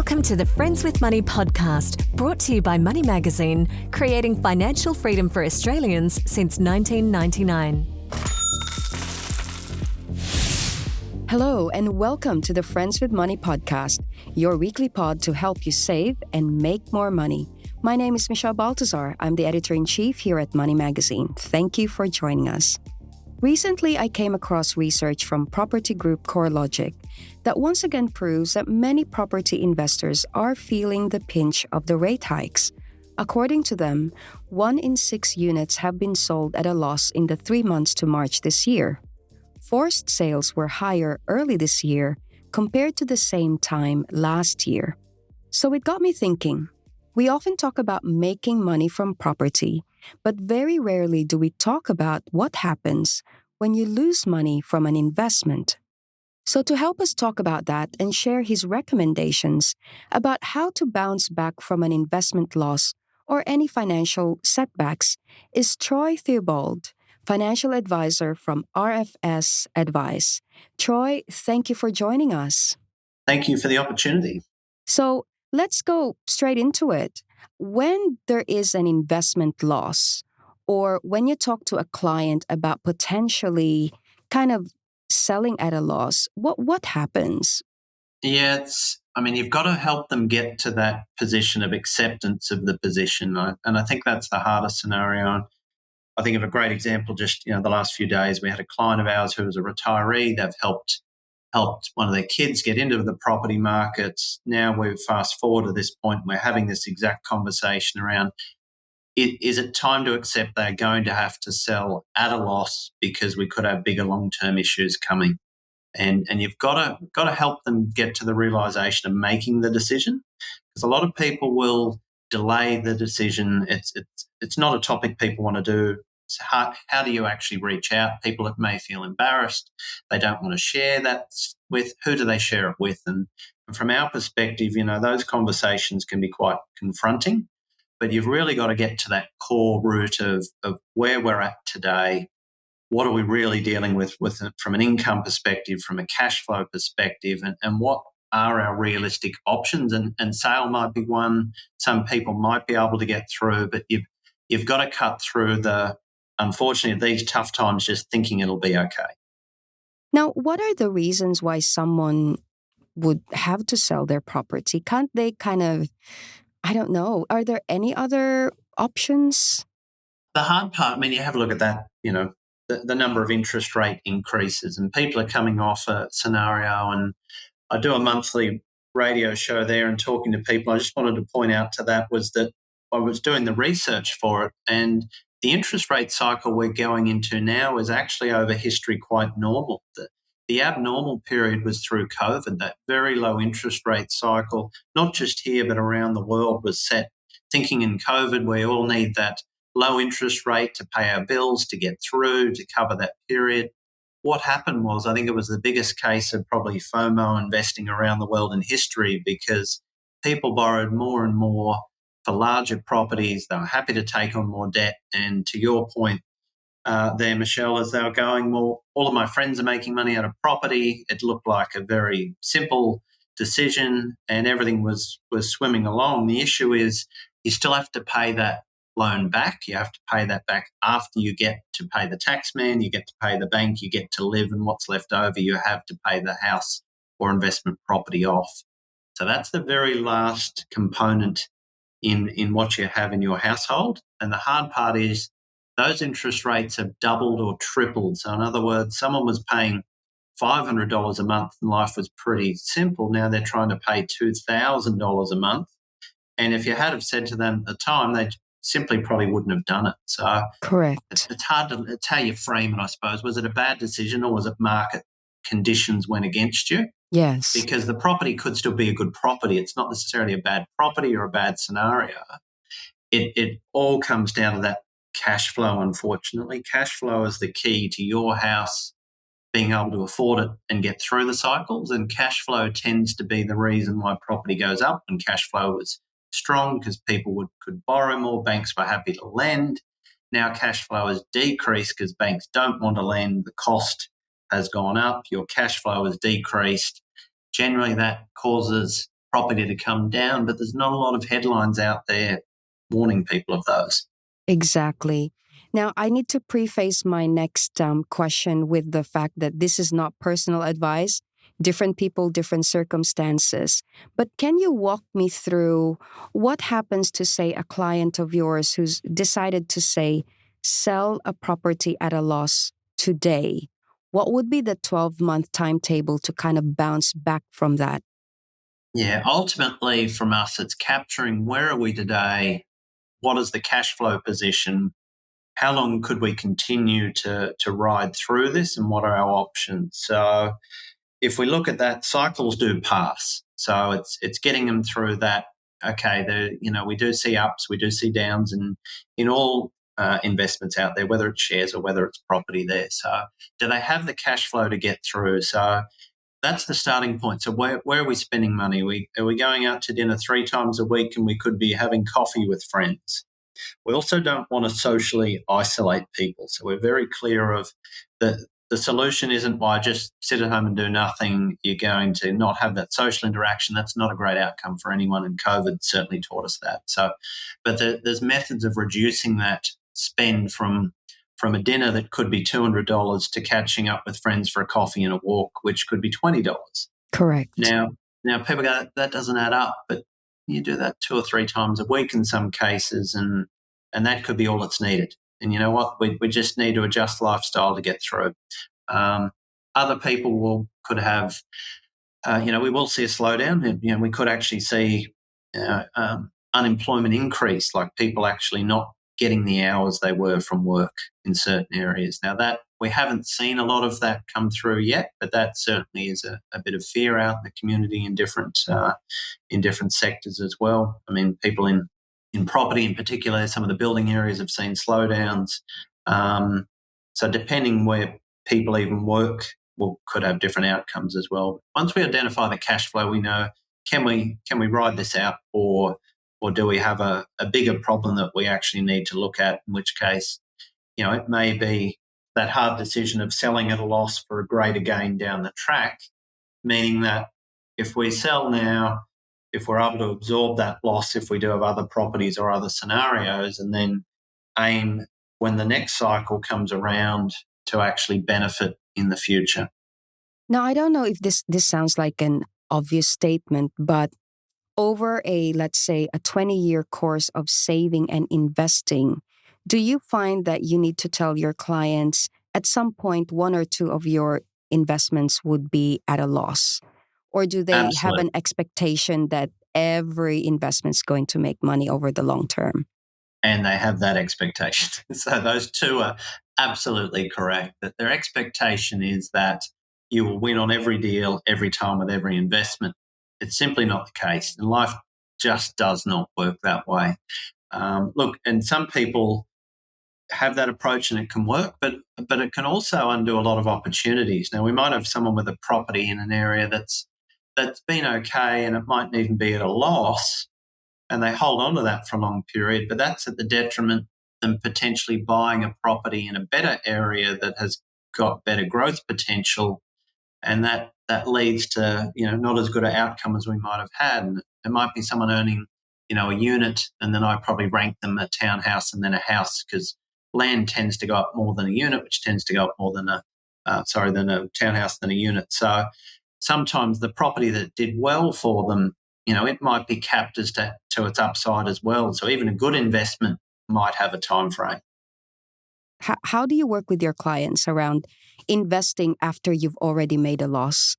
Welcome to the Friends with Money podcast, brought to you by Money Magazine, creating financial freedom for Australians since 1999. Hello, and welcome to the Friends with Money podcast, your weekly pod to help you save and make more money. My name is Michelle Baltazar. I'm the editor-in-chief here at Money Magazine. Thank you for joining us. Recently, I came across research from property group CoreLogic that once again proves that many property investors are feeling the pinch of the rate hikes. According to them, 1 in 6 units have been sold at a loss in the 3 months to March this year. Forced sales were higher early this year compared to the same time last year. So it got me thinking. We often talk about making money from property, but very rarely do we talk about what happens when you lose money from an investment. So to help us talk about that and share his recommendations about how to bounce back from an investment loss or any financial setbacks is Troy Theobald, financial advisor from RFS Advice. Troy, thank you for joining us. Thank you for the opportunity. So let's go straight into it. When there is an investment loss, or when you talk to a client about potentially kind of selling at a loss, what happens? Yeah, you've got to help them get to that position of acceptance of the position. And I think that's the hardest scenario. I think of a great example, just, the last few days, we had a client of ours who was a retiree. They've helped one of their kids get into the property market. Now we've fast forward to this point, we're having this exact conversation around, is it time to accept they're going to have to sell at a loss because we could have bigger long-term issues coming? And you've got to help them get to the realisation of making the decision, because a lot of people will delay the decision. It's not a topic people want to do. It's hard. How do you actually reach out? People that may feel embarrassed, they don't want to share that with. Who do they share it with? And from our perspective, those conversations can be quite confronting, but you've really got to get to that core root of where we're at today. What are we really dealing with from an income perspective, from a cash flow perspective, and what are our realistic options? And sale might be one. Some people might be able to get through, but you've got to cut through unfortunately, these tough times, just thinking it'll be okay. Now, what are the reasons why someone would have to sell their property? Can't they I don't know, are there any other options? The hard part, you have a look at that, the number of interest rate increases, and people are coming off a scenario, and I do a monthly radio show there and talking to people. I just wanted to point out to that was that I was doing the research for it, and the interest rate cycle we're going into now is actually over history quite normal. The abnormal period was through COVID. That very low interest rate cycle, not just here but around the world, was set. Thinking in COVID, we all need that low interest rate to pay our bills, to get through, to cover that period. What happened was, I think it was the biggest case of probably FOMO investing around the world in history, because people borrowed more and more for larger properties. They were happy to take on more debt. And to your point there, Michelle, as they were going, well, all of my friends are making money out of property. It looked like a very simple decision and everything was swimming along. The issue is you still have to pay that loan back. You have to pay that back after you get to pay the tax man, you get to pay the bank, you get to live, and what's left over you have to pay the house or investment property off. So that's the very last component in what you have in your household. And the hard part is those interest rates have doubled or tripled. So in other words, someone was paying $500 a month and life was pretty simple. Now they're trying to pay $2,000 a month. And if you had have said to them at the time, they simply probably wouldn't have done it. So correct. It's how you frame it, I suppose. Was it a bad decision, or was it market conditions went against you? Yes. Because the property could still be a good property. It's not necessarily a bad property or a bad scenario. It all comes down to that cash flow, unfortunately. Cash flow is the key to your house being able to afford it and get through the cycles. And cash flow tends to be the reason why property goes up, and cash flow was strong because people could borrow more, banks were happy to lend. Now cash flow has decreased because banks don't want to lend. The cost has gone up. Your cash flow has decreased. Generally, that causes property to come down, but there's not a lot of headlines out there warning people of those. Exactly. Now, I need to preface my next question with the fact that this is not personal advice. Different people, different circumstances. But can you walk me through what happens to, say, a client of yours who's decided to, say, sell a property at a loss today? What would be the 12-month timetable to kind of bounce back from that? Yeah, ultimately from us, it's capturing where are we today? What is the cash flow position? How long could we continue to ride through this, and what are our options? So if we look at that, cycles do pass. So it's getting them through that. Okay, we do see ups, we do see downs, and in all investments out there, whether it's shares or whether it's property there. So do they have the cash flow to get through? So that's the starting point. So where are we spending money? Are we going out to dinner 3 times a week, and we could be having coffee with friends? We also don't want to socially isolate people. So we're very clear of the solution isn't by just sit at home and do nothing. You're going to not have that social interaction. That's not a great outcome for anyone, and COVID certainly taught us that. So, but there's methods of reducing that spend from a dinner that could be $200 to catching up with friends for a coffee and a walk, which could be $20. Correct. Now people go, that doesn't add up, but you do that 2 or 3 times a week in some cases, and that could be all that's needed. And you know what? We just need to adjust lifestyle to get through. Other people could have, we will see a slowdown. We could actually see unemployment increase, like people actually not getting the hours they were from work in certain areas. Now that we haven't seen a lot of that come through yet, but that certainly is a bit of fear out in the community in different sectors as well. I mean, people in property in particular, some of the building areas have seen slowdowns. So depending where people even work, could have different outcomes as well. Once we identify the cash flow, we know, can we ride this out, or do we have a bigger problem that we actually need to look at, in which case, it may be that hard decision of selling at a loss for a greater gain down the track, meaning that if we sell now, if we're able to absorb that loss, if we do have other properties or other scenarios, and then aim when the next cycle comes around to actually benefit in the future. Now, I don't know if this sounds like an obvious statement, but over let's say, a 20-year course of saving and investing, do you find that you need to tell your clients at some point 1 or 2 of your investments would be at a loss? Or do they have Absolutely. an expectation that every investment is going to make money over the long term? And they have that expectation. So those two are absolutely correct. That their expectation is that you will win on every deal, every time with every investment. It's simply not the case. And life just does not work that way. Look, and some people have that approach and it can work, but it can also undo a lot of opportunities. Now, we might have someone with a property in an area that's been okay, and it might even be at a loss, and they hold on to that for a long period, but that's at the detriment of them potentially buying a property in a better area that has got better growth potential, and that leads to not as good an outcome as we might have had. And there might be someone earning a unit, and then I probably rank them a townhouse and then a house, because land tends to go up more than a unit, which tends to go up more than than a townhouse than a unit. So sometimes the property that did well for them, it might be capped as to its upside as well. So even a good investment might have a time frame. How do you work with your clients around investing after you've already made a loss?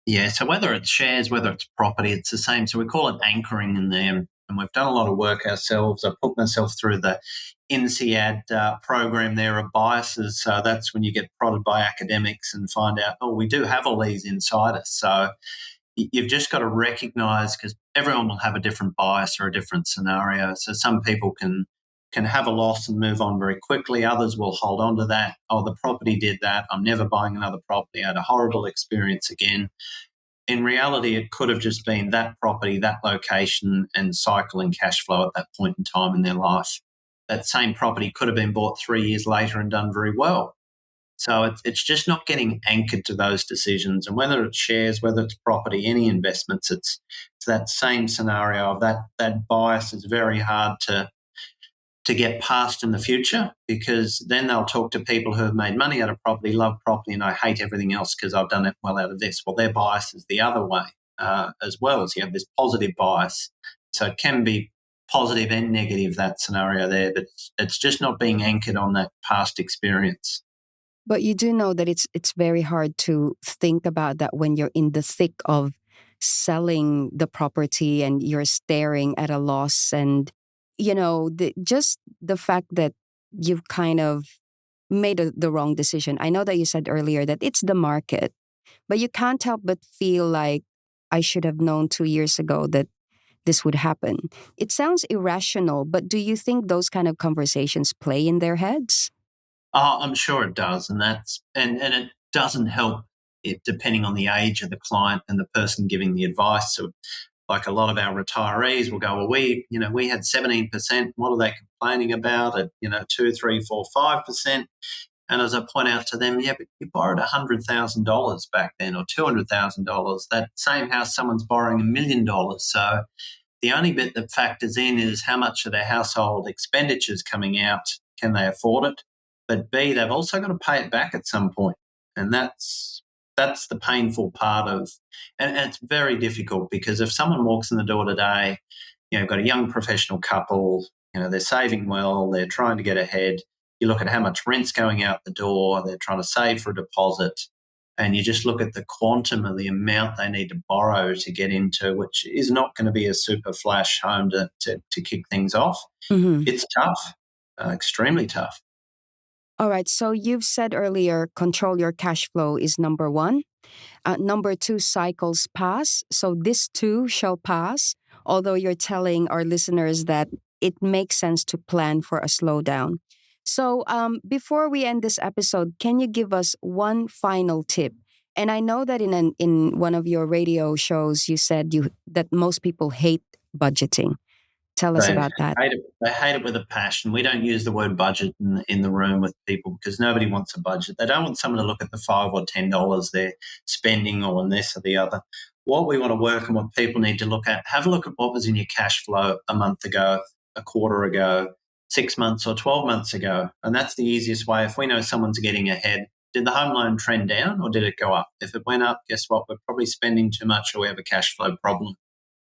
Yeah, so whether it's shares, whether it's property, it's the same. So we call it anchoring in there, and we've done a lot of work ourselves. I put myself through the INSEAD program there of biases. So that's when you get prodded by academics and find out, we do have all these inside us. So you've just got to recognise, because everyone will have a different bias or a different scenario. So some people can have a loss and move on very quickly. Others will hold on to that. Oh, the property did that. I'm never buying another property. I had a horrible experience again. In reality, it could have just been that property, that location, and cycle and cash flow at that point in time in their life. That same property could have been bought 3 years later and done very well. So it's just not getting anchored to those decisions. And whether it's shares, whether it's property, any investments, it's that same scenario of that bias is very hard to get past in the future, because then they'll talk to people who have made money out of property, love property, and I hate everything else because I've done it well out of this. Well, their bias is the other way as well. So you have this positive bias. So it can be positive and negative, that scenario there, but it's just not being anchored on that past experience. But you do know that it's very hard to think about that when you're in the thick of selling the property and you're staring at a loss, and just the fact that you've kind of made the wrong decision. I know that you said earlier that it's the market, but you can't help but feel like I should have known 2 years ago that this would happen. It sounds irrational, but do you think those kind of conversations play in their heads? Oh, I'm sure it does, and it doesn't help it depending on the age of the client and the person giving the advice. So, like a lot of our retirees will go, well, we had 17%. What are they complaining about at 2, 3, 4, 5%? And as I point out to them, yeah, but you borrowed $100,000 back then, or $200,000. That same house, someone's borrowing $1 million. So the only bit that factors in is how much of their household expenditures coming out. Can they afford it? But B, they've also got to pay it back at some point. And that's the painful part of, and it's very difficult, because if someone walks in the door today, got a young professional couple, they're saving well, they're trying to get ahead. You look at how much rent's going out the door, they're trying to save for a deposit, and you just look at the quantum of the amount they need to borrow to get into, which is not going to be a super flash home to kick things off. Mm-hmm. It's tough, extremely tough. All right. So you've said earlier, control your cash flow is number one. Number two, cycles pass. So this too shall pass, although you're telling our listeners that it makes sense to plan for a slowdown. So before we end this episode, can you give us one final tip? And I know that in one of your radio shows, you said that most people hate budgeting. Tell us about that. They hate it with a passion. We don't use the word budget in the room with people, because nobody wants a budget. They don't want someone to look at the $5 or $10 they're spending or on this or the other. What we want to work on, what people need to look at, have a look at what was in your cash flow a month ago, a quarter ago, 6 months or 12 months ago. And that's the easiest way. If we know someone's getting ahead, did the home loan trend down or did it go up? If it went up, guess what? We're probably spending too much, or we have a cash flow problem.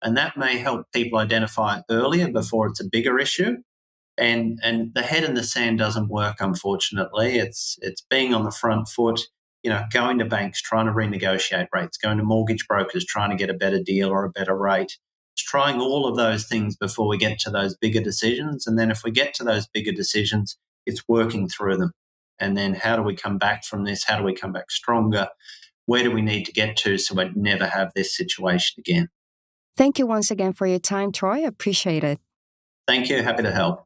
And that may help people identify earlier before it's a bigger issue. And the head in the sand doesn't work, unfortunately. It's being on the front foot, going to banks, trying to renegotiate rates, going to mortgage brokers, trying to get a better deal or a better rate. It's trying all of those things before we get to those bigger decisions. And then if we get to those bigger decisions, it's working through them. And then how do we come back from this? How do we come back stronger? Where do we need to get to so we never have this situation again? Thank you once again for your time, Troy. Appreciate it. Thank you. Happy to help.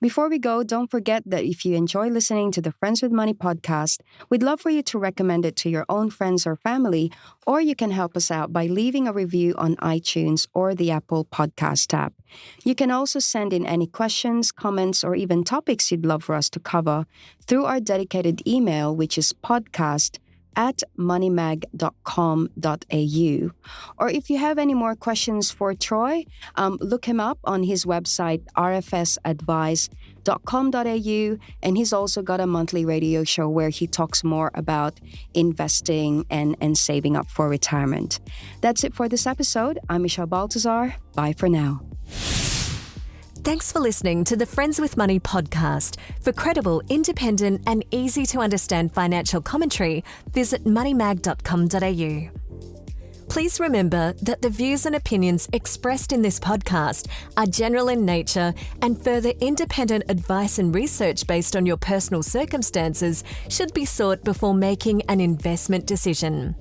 Before we go, don't forget that if you enjoy listening to the Friends with Money podcast, we'd love for you to recommend it to your own friends or family, or you can help us out by leaving a review on iTunes or the Apple Podcast app. You can also send in any questions, comments, or even topics you'd love for us to cover through our dedicated email, which is podcast@moneymag.com.au. Or if you have any more questions for Troy, look him up on his website, rfsadvice.com.au. And he's also got a monthly radio show where he talks more about investing and saving up for retirement. That's it for this episode. I'm Michelle Baltazar. Bye for now. Thanks for listening to the Friends with Money podcast. For credible, independent, and easy to understand financial commentary, visit moneymag.com.au. Please remember that the views and opinions expressed in this podcast are general in nature, and further independent advice and research based on your personal circumstances should be sought before making an investment decision.